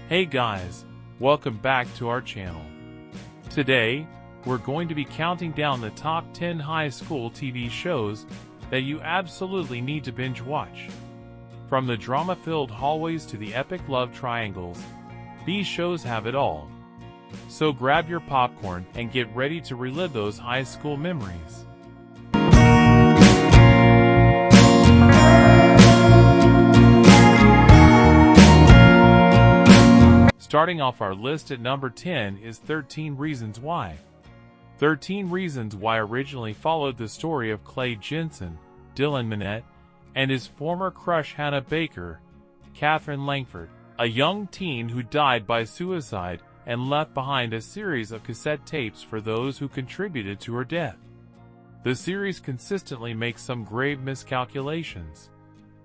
Hey guys, welcome back to our channel. Today, we're going to be counting down the top 10 high school TV shows that you absolutely need to binge watch. From the drama-filled hallways to the epic love triangles, these shows have it all. So grab your popcorn and get ready to relive those high school memories. Starting off our list at number 10 is 13 Reasons Why. 13 Reasons Why originally followed the story of Clay Jensen, Dylan Minnette, and his former crush Hannah Baker, Catherine Langford, a young teen who died by suicide and left behind a series of cassette tapes for those who contributed to her death. The series consistently makes some grave miscalculations,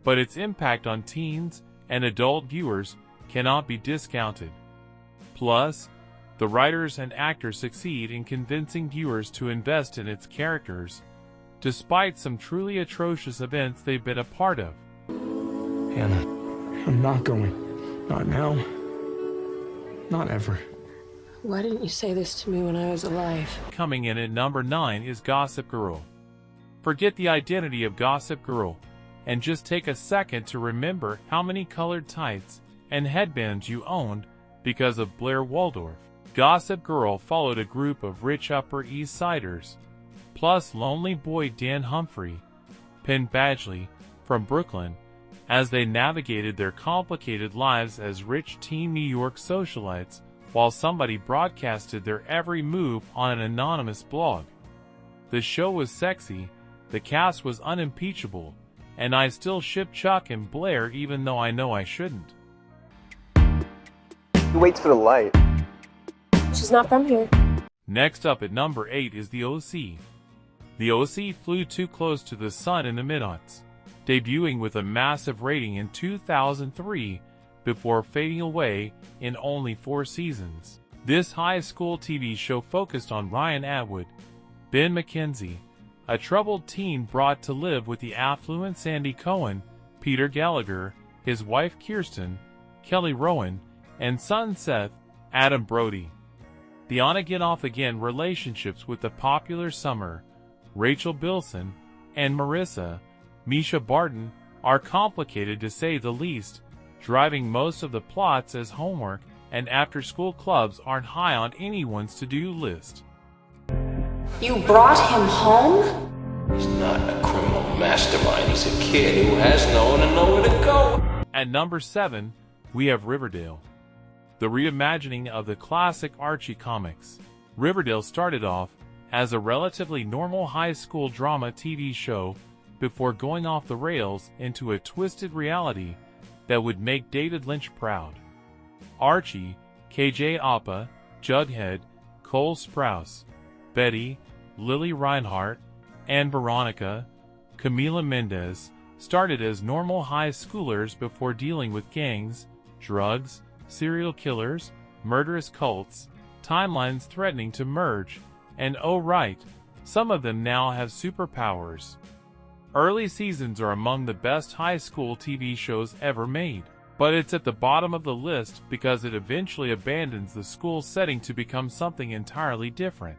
but its impact on teens and adult viewers cannot be discounted. Plus, the writers and actors succeed in convincing viewers to invest in its characters, despite some truly atrocious events they've been a part of. Hannah, I'm not going. Not now. Not ever. Why didn't you say this to me when I was alive? Coming in at number 9 is Gossip Girl. Forget the identity of Gossip Girl, and just take a second to remember how many colored tights and headbands you owned because of Blair Waldorf. Gossip Girl followed a group of rich Upper East Siders, plus lonely boy Dan Humphrey, Penn Badgley, from Brooklyn, as they navigated their complicated lives as rich teen New York socialites while somebody broadcasted their every move on an anonymous blog. The show was sexy, the cast was unimpeachable, and I still ship Chuck and Blair even though I know I shouldn't. He waits for the light. She's not from here. Next up at number 8 is The OC. The OC flew too close to the sun in the mid-aughts, debuting with a massive rating in 2003 before fading away in only 4 seasons. This high school TV show focused on Ryan Atwood, Ben McKenzie, a troubled teen brought to live with the affluent Sandy Cohen, Peter Gallagher, his wife Kirsten, Kelly Rowan, and son Seth, Adam Brody. The on-again off-again relationships with the popular Summer, Rachel Bilson, and Marissa, Misha Barton, are complicated to say the least, driving most of the plots as homework and after-school clubs aren't high on anyone's to-do list. You brought him home? He's not a criminal mastermind. He's a kid who has no one and nowhere to go. At number 7, we have Riverdale. The reimagining of the classic Archie comics. Riverdale started off as a relatively normal high school drama TV show before going off the rails into a twisted reality that would make David Lynch proud. Archie, KJ Apa, Jughead, Cole Sprouse, Betty, Lily Reinhart, and Veronica, Camila Mendez started as normal high schoolers before dealing with gangs, drugs, serial killers, murderous cults, timelines threatening to merge, and oh right, some of them now have superpowers. Early seasons are among the best high school TV shows ever made, but it's at the bottom of the list because it eventually abandons the school setting to become something entirely different.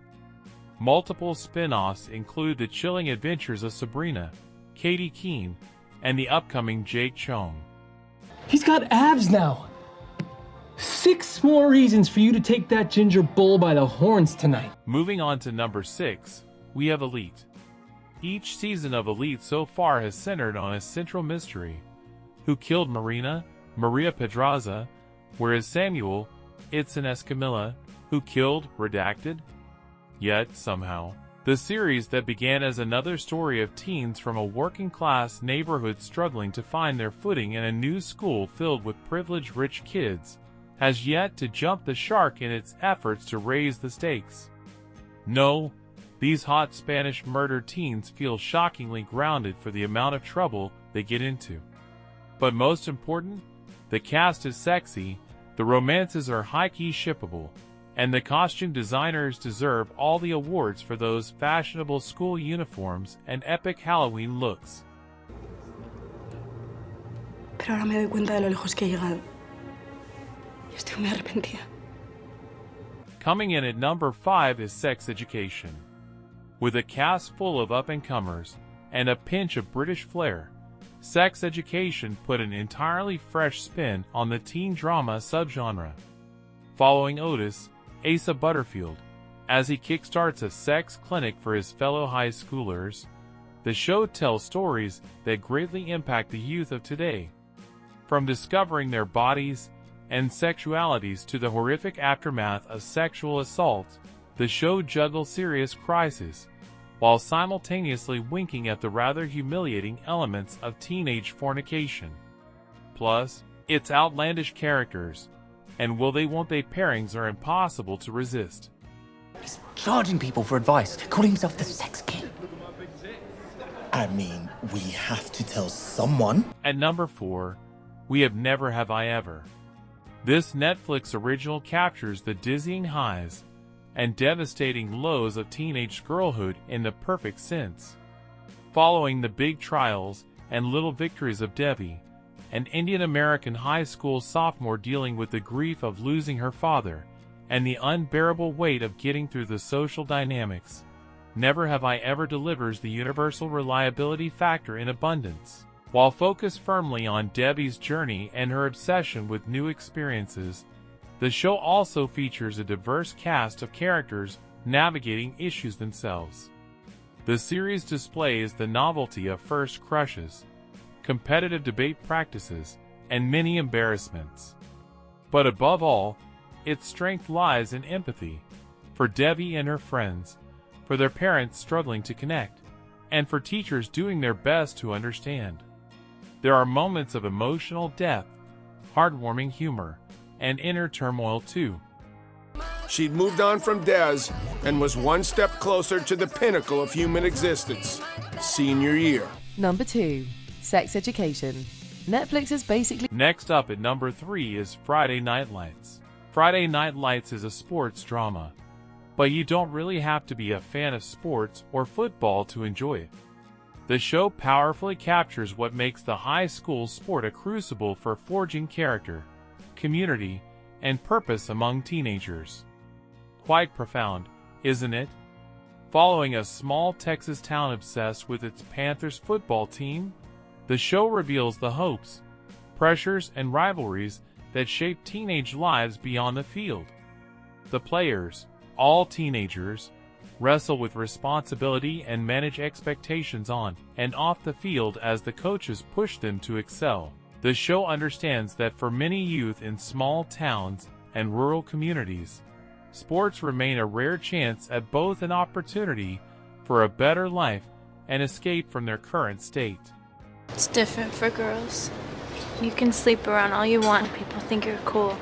Multiple spin-offs include The Chilling Adventures of Sabrina, Katie Keene, and the upcoming Jake Chong. He's got abs now. 6 more reasons for you to take that ginger bull by the horns tonight. Moving on to number 6, we have Elite. Each season of Elite so far has centered on a central mystery. Who killed Marina, Maria Pedraza, whereas Samuel, Itzen Escamilla, who killed Redacted? Yet, somehow, the series that began as another story of teens from a working-class neighborhood struggling to find their footing in a new school filled with privileged rich kids has yet to jump the shark in its efforts to raise the stakes. No, these hot Spanish murder teens feel shockingly grounded for the amount of trouble they get into. But most important, the cast is sexy, the romances are high-key shippable, and the costume designers deserve all the awards for those fashionable school uniforms and epic Halloween looks. Pero ahora me doy cuenta de lo lejos que he llegado. Estoy muy arrepentida. Coming in at number 5 is Sex Education. With a cast full of up-and-comers and a pinch of British flair, Sex Education put an entirely fresh spin on the teen drama subgenre. Following Otis, Asa Butterfield, as he kickstarts a sex clinic for his fellow high schoolers, the show tells stories that greatly impact the youth of today. From discovering their bodies and sexualities to the horrific aftermath of sexual assault, the show juggles serious crises, while simultaneously winking at the rather humiliating elements of teenage fornication. Plus, its outlandish characters and will-they-won't-they pairings are impossible to resist. He's charging people for advice, calling himself the sex king. I mean, we have to tell someone. At number 4, we have Never Have I Ever. This Netflix original captures the dizzying highs and devastating lows of teenage girlhood in the perfect sense. Following the big trials and little victories of Debbie, an Indian-American high school sophomore dealing with the grief of losing her father and the unbearable weight of getting through the social dynamics, Never Have I Ever delivers the universal reliability factor in abundance. While focused firmly on Debbie's journey and her obsession with new experiences, the show also features a diverse cast of characters navigating issues themselves. The series displays the novelty of first crushes, competitive debate practices, and many embarrassments. But above all, its strength lies in empathy for Debbie and her friends, for their parents struggling to connect, and for teachers doing their best to understand. There are moments of emotional depth, heartwarming humor, and inner turmoil too. She'd moved on from Des and was one step closer to the pinnacle of human existence. Senior year. Number 2. Sex Education. Netflix is basically... Next up at number 3 is Friday Night Lights. Friday Night Lights is a sports drama, but you don't really have to be a fan of sports or football to enjoy it. The show powerfully captures what makes the high school sport a crucible for forging character, community, and purpose among teenagers. Quite profound, isn't it? Following a small Texas town obsessed with its Panthers football team, the show reveals the hopes, pressures, and rivalries that shape teenage lives beyond the field. The players, all teenagers, wrestle with responsibility and manage expectations on and off the field as the coaches push them to excel. The show understands that for many youth in small towns and rural communities, sports remain a rare chance at both an opportunity for a better life and escape from their current state. It's different for girls. You can sleep around all you want and people think you're cool.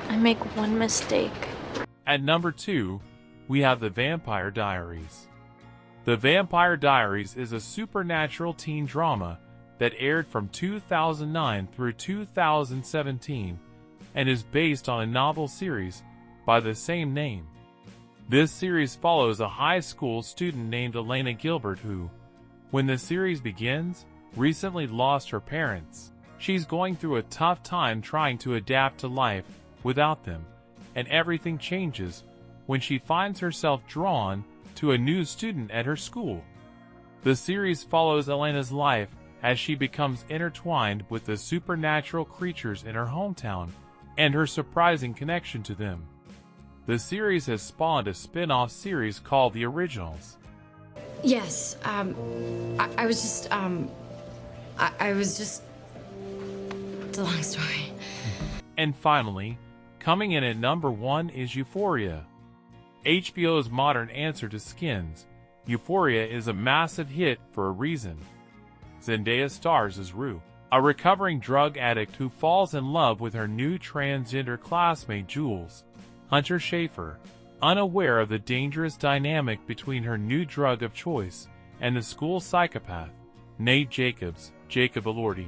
I make one mistake. At number 2, we have The Vampire Diaries. The Vampire Diaries is a supernatural teen drama that aired from 2009 through 2017 and is based on a novel series by the same name. This series follows a high school student named Elena Gilbert who, when the series begins, recently lost her parents. She's going through a tough time trying to adapt to life without them, and everything changes when she finds herself drawn to a new student at her school. The series follows Elena's life as she becomes intertwined with the supernatural creatures in her hometown and her surprising connection to them. The series has spawned a spin-off series called The Originals. Yes, I was just, it's a long story. And finally, coming in at number 1 is Euphoria. HBO's modern answer to Skins, Euphoria is a massive hit for a reason. Zendaya stars as Rue, a recovering drug addict who falls in love with her new transgender classmate Jules, Hunter Schafer, unaware of the dangerous dynamic between her new drug of choice and the school psychopath, Nate Jacobs, Jacob Elordi.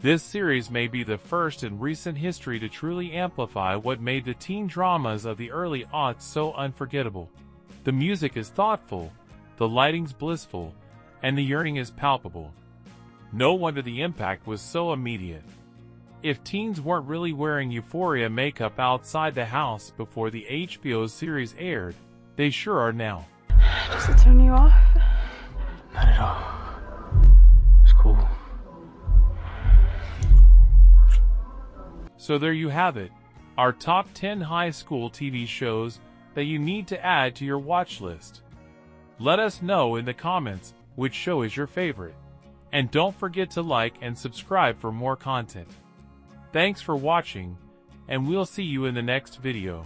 This series may be the first in recent history to truly amplify what made the teen dramas of the early aughts so unforgettable. The music is thoughtful, the lighting's blissful, and the yearning is palpable. No wonder the impact was so immediate. If teens weren't really wearing Euphoria makeup outside the house before the HBO series aired, they sure are now. Does it turn you off? Not at all. It's cool. So there you have it, our top 10 high school TV shows that you need to add to your watch list. Let us know in the comments which show is your favorite. And don't forget to like and subscribe for more content. Thanks for watching, and we'll see you in the next video.